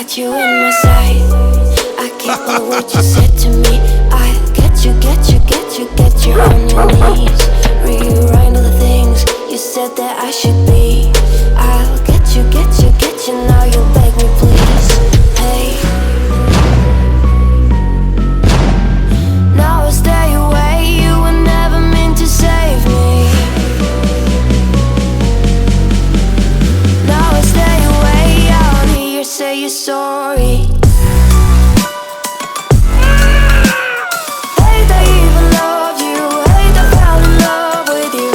got you in my sight. I can't believe what you said to me. I get you on your knees. Rewrite all the things you said that I should be. I'll get you, now you beg me please. Hey, now I stay away, you were never meant to save me. Now I stay away, I don't hear you say you're sorry. Hate I even loved you, hate I fell in love with you.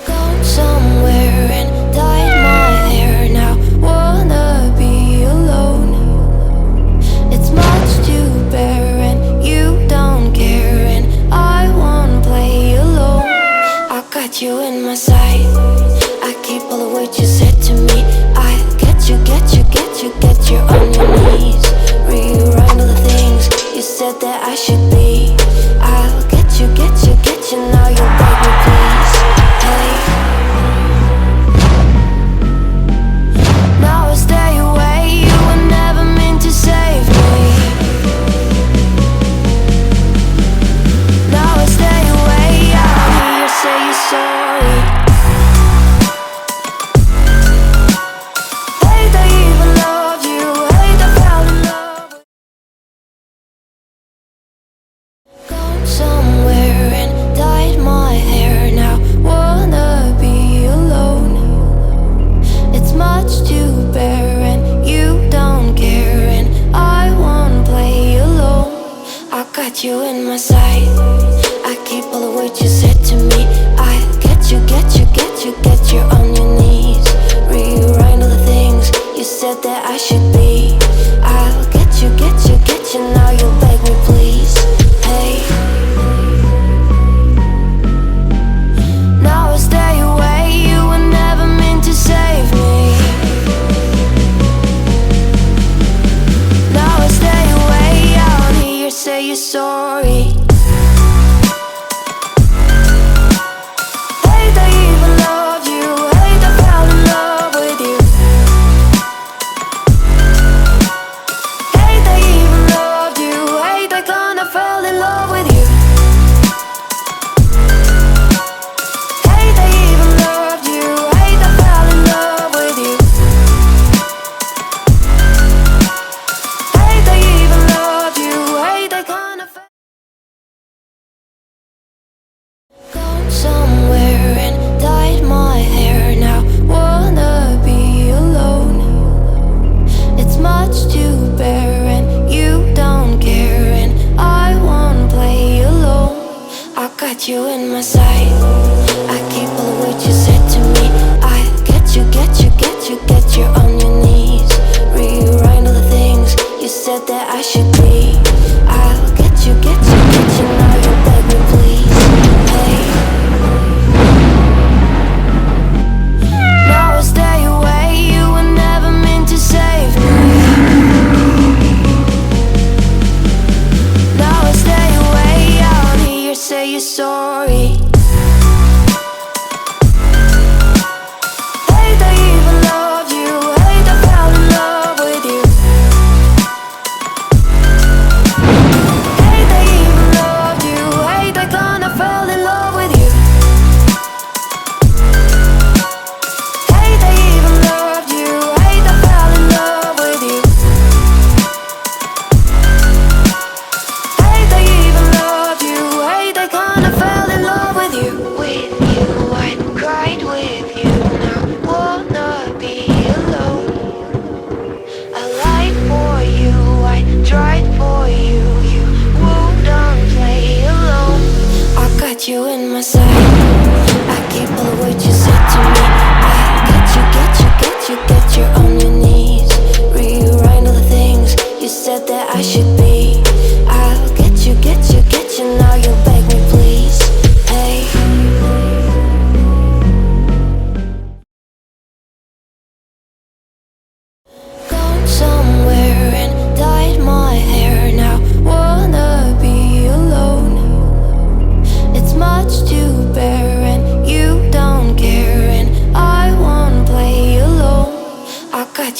Gone somewhere and dyed my hair now, wanna be alone. It's much to bear and you don't care, and I won't play alone. I got you in my sight. I keep all the words you said to me. I get you on your knees. Rewrite all the things you said that I should be. I'll get you, now you beg me please. Hey, now I stay away, you were never meant to save me. Now I stay away, I don't hear you say you're sorry. Hate I even loved you, hate I fell in love with. Gone somewhere and dyed my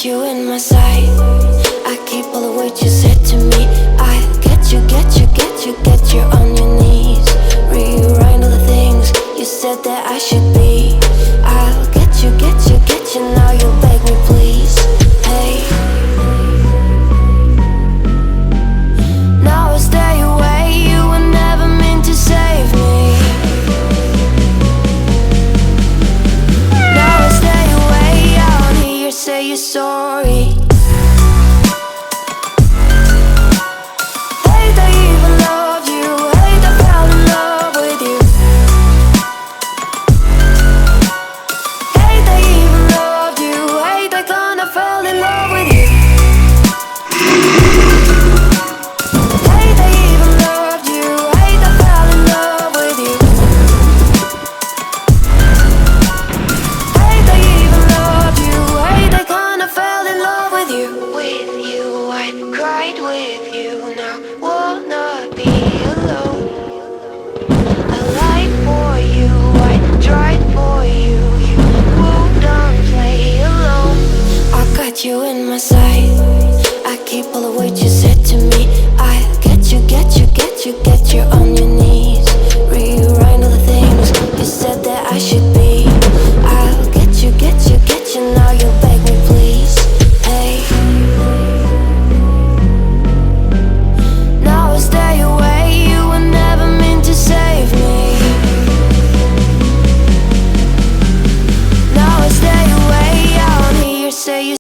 got you in my sight. I keep all the words you said to me. I get you, get you, get you, get you on your knees. Rewrite all the things you said that I should be. I'll get you, get you, get you. Now you beg me please. Hey, now I stay away. You were never meant to save me. Now I stay away. I don't hear you say you're sorry.